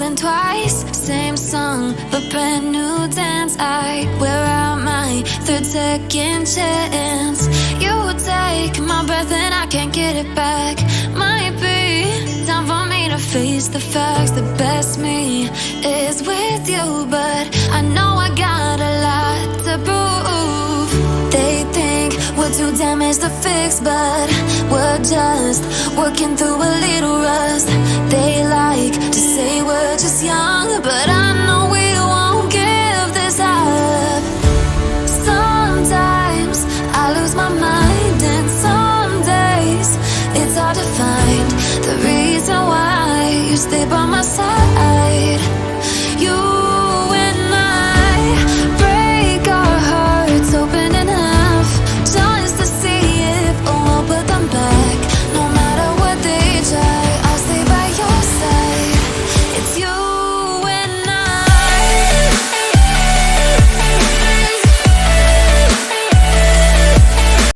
than twice. Same song, but brand new dance. I wear out my third second chance. You take my breath and I can't get it back. Might be time for me to face the facts. The best me is with you, but I know I got a lot to prove. They think we're too damaged to fix, but we're just working through a little rust. They like to say we're just young, but I know we won't give this up. Sometimes I lose my mind, and some days it's hard to find the reason why you stay by my side.